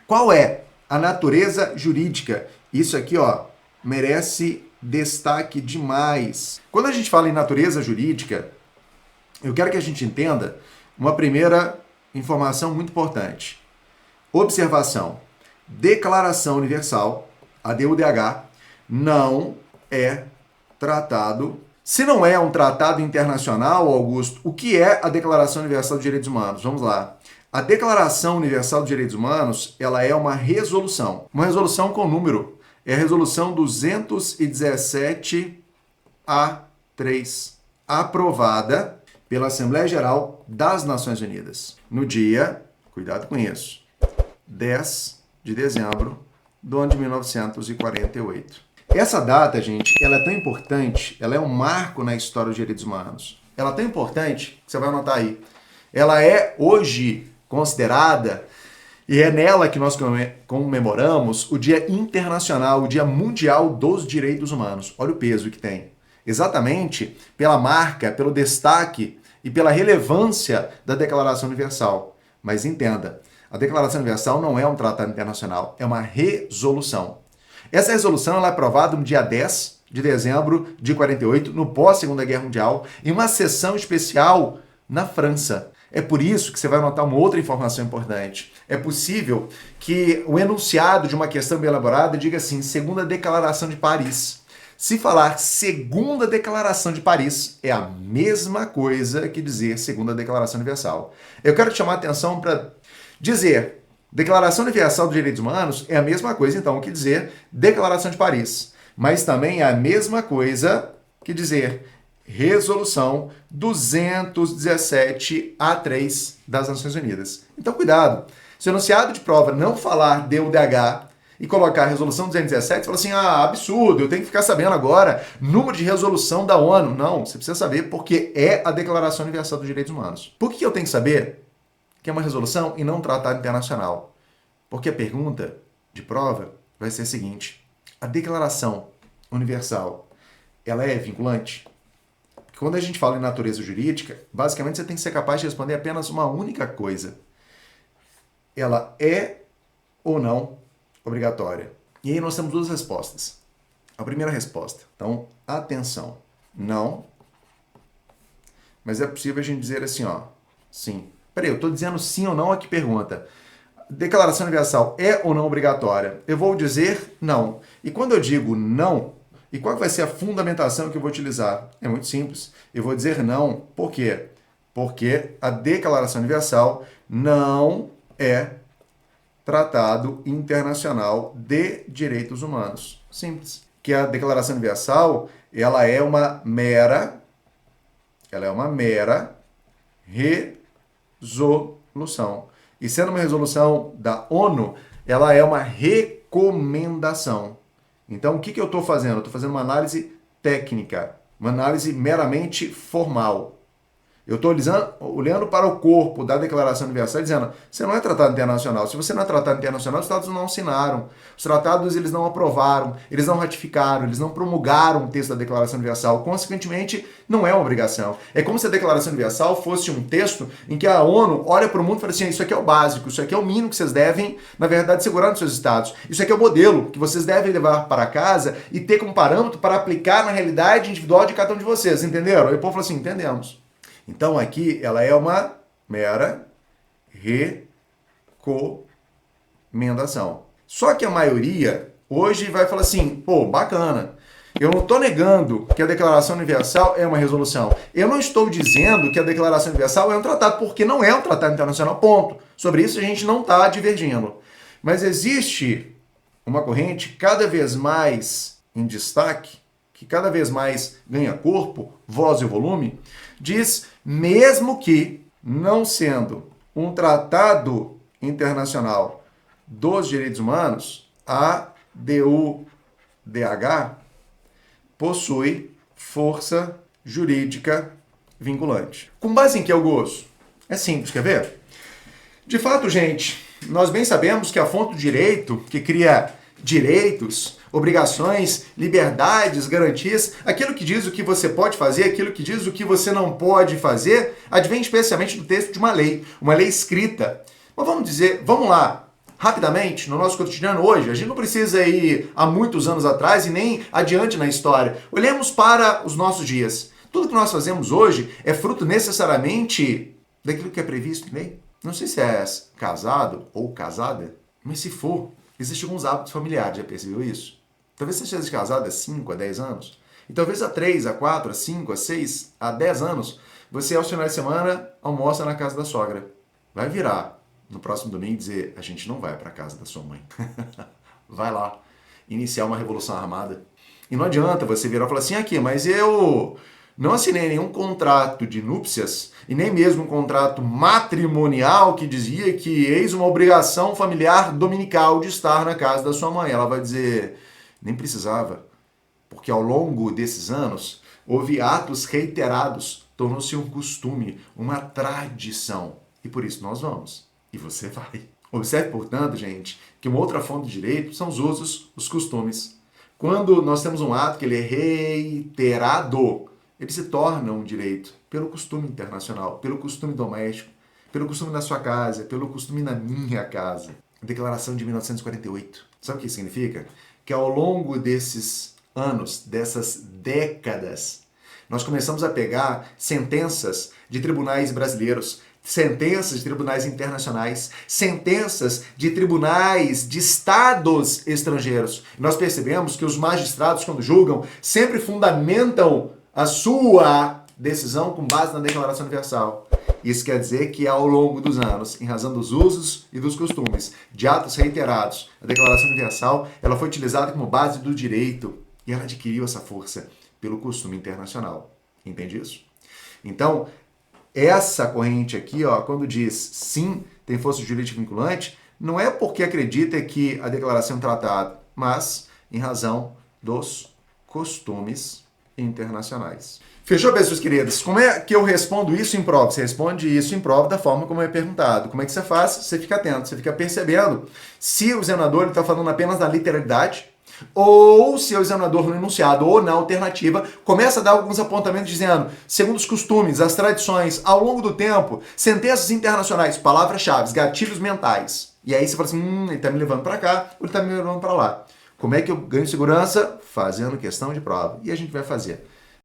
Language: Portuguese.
Qual é a natureza jurídica? Isso aqui, ó, merece destaque demais. Quando a gente fala em natureza jurídica, eu quero que a gente entenda uma primeira informação muito importante. Observação. Declaração Universal, a DUDH, não é tratado. Se não é um tratado internacional, Augusto, o que é a Declaração Universal dos Direitos Humanos? Vamos lá. A Declaração Universal dos Direitos Humanos, ela é uma resolução com número. É a resolução 217A3, aprovada pela Assembleia Geral das Nações Unidas, no dia, cuidado com isso, 10 de dezembro do ano de 1948. Essa data, gente, ela é tão importante, ela é um marco na história dos direitos humanos. Ela é tão importante, que você vai anotar aí. Ela é hoje considerada, e é nela que nós comemoramos o Dia Internacional, o Dia Mundial dos Direitos Humanos. Olha o peso que tem. Exatamente pela marca, pelo destaque e pela relevância da Declaração Universal. Mas entenda, a Declaração Universal não é um tratado internacional, é uma resolução. Essa resolução ela é aprovada no dia 10 de dezembro de 48, no pós-Segunda Guerra Mundial, em uma sessão especial na França. É por isso que você vai notar uma outra informação importante. É possível que o enunciado de uma questão bem elaborada diga assim, Segunda Declaração de Paris. Se falar Segunda Declaração de Paris, é a mesma coisa que dizer Segunda Declaração Universal. Eu quero te chamar a atenção para dizer Declaração Universal dos Direitos Humanos é a mesma coisa, então, que dizer Declaração de Paris. Mas também é a mesma coisa que dizer Resolução 217A3 das Nações Unidas. Então, cuidado. Se o enunciado de prova não falar DUDH e colocar a Resolução 217, você fala assim, absurdo, eu tenho que ficar sabendo agora número de resolução da ONU. Não, você precisa saber porque é a Declaração Universal dos Direitos Humanos. Por que eu tenho que saber que é uma resolução e não um tratado internacional? Porque a pergunta de prova vai ser a seguinte, a Declaração Universal, ela é vinculante? Porque quando a gente fala em natureza jurídica, basicamente você tem que ser capaz de responder apenas uma única coisa. Ela é ou não obrigatória? E aí nós temos duas respostas. A primeira resposta, então, atenção, não. Mas é possível a gente dizer assim, sim. Peraí, eu estou dizendo sim ou não a que pergunta. Declaração Universal é ou não obrigatória? Eu vou dizer não. E quando eu digo não, e qual vai ser a fundamentação que eu vou utilizar? É muito simples. Eu vou dizer não. Por quê? Porque a Declaração Universal não é tratado internacional de direitos humanos. Simples. Que a Declaração Universal, ela é uma mera resolução. E sendo uma resolução da ONU, ela é uma recomendação. Então, o que eu estou fazendo? Eu estou fazendo uma análise técnica, uma análise meramente formal. Eu estou olhando para o corpo da Declaração Universal e dizendo, você não é tratado internacional. Se você não é tratado internacional, os tratados não assinaram. Os tratados eles não aprovaram, eles não ratificaram, eles não promulgaram o texto da Declaração Universal. Consequentemente, não é uma obrigação. É como se a Declaração Universal fosse um texto em que a ONU olha para o mundo e fala assim, isso aqui é o básico, isso aqui é o mínimo que vocês devem, na verdade, segurar nos seus estados. Isso aqui é o modelo que vocês devem levar para casa e ter como parâmetro para aplicar na realidade individual de cada um de vocês. Entenderam? Aí o povo fala assim, entendemos. Então aqui ela é uma mera recomendação. Só que a maioria hoje vai falar assim, pô, bacana. Eu não estou negando que a Declaração Universal é uma resolução. Eu não estou dizendo que a Declaração Universal é um tratado, porque não é um tratado internacional, ponto. Sobre isso a gente não está divergindo. Mas existe uma corrente cada vez mais em destaque, que cada vez mais ganha corpo, voz e volume, diz, mesmo que não sendo um tratado internacional dos direitos humanos, a DUDH possui força jurídica vinculante. Com base em que, Augusto? É simples, quer ver? De fato, gente, nós bem sabemos que a fonte do direito, que cria direitos, obrigações, liberdades, garantias, aquilo que diz o que você pode fazer, aquilo que diz o que você não pode fazer, advém especialmente do texto de uma lei escrita. Mas vamos lá, rapidamente, no nosso cotidiano hoje. A gente não precisa ir há muitos anos atrás e nem adiante na história. Olhemos para os nossos dias. Tudo que nós fazemos hoje é fruto necessariamente daquilo que é previsto em lei. Não sei se é casado ou casada, mas se for, existem alguns hábitos familiares, já percebeu isso? Talvez você esteja casado há 5, a 10 anos. E talvez há 3, a 4, a 5, a 6, a 10 anos, você aos finais de semana almoça na casa da sogra. Vai virar no próximo domingo e dizer, a gente não vai para a casa da sua mãe. Vai lá, iniciar uma revolução armada. E não adianta você virar e falar assim, aqui, mas eu não assinei nenhum contrato de núpcias e nem mesmo um contrato matrimonial que dizia que eis uma obrigação familiar dominical de estar na casa da sua mãe. Ela vai dizer, nem precisava, porque ao longo desses anos houve atos reiterados, tornou-se um costume, uma tradição. E por isso nós vamos. E você vai. Observe, portanto, gente, que uma outra fonte de direito são os usos, os costumes. Quando nós temos um ato que ele é reiterado, ele se torna um direito pelo costume internacional, pelo costume doméstico, pelo costume da sua casa, pelo costume na minha casa. A Declaração de 1948. Sabe o que significa? Que ao longo desses anos, dessas décadas, nós começamos a pegar sentenças de tribunais brasileiros, sentenças de tribunais internacionais, sentenças de tribunais de estados estrangeiros. Nós percebemos que os magistrados, quando julgam, sempre fundamentam a sua decisão com base na Declaração Universal. Isso quer dizer que ao longo dos anos, em razão dos usos e dos costumes, de atos reiterados, a Declaração Universal ela foi utilizada como base do direito e ela adquiriu essa força pelo costume internacional. Entende isso? Então, essa corrente aqui, ó, quando diz sim, tem força jurídica vinculante, não é porque acredita que a declaração é um tratado, mas em razão dos costumes internacionais. Fechou, pessoas queridas? Como é que eu respondo isso em prova? Você responde isso em prova da forma como é perguntado. Como é que você faz? Você fica atento, você fica percebendo se o examinador está falando apenas da literalidade ou se o examinador no enunciado ou na alternativa começa a dar alguns apontamentos dizendo, segundo os costumes, as tradições, ao longo do tempo, sentenças internacionais, palavras-chave, gatilhos mentais. E aí você fala assim, ele está me levando para cá, ou ele está me levando para lá. Como é que eu ganho segurança? Fazendo questão de prova. E a gente vai fazer.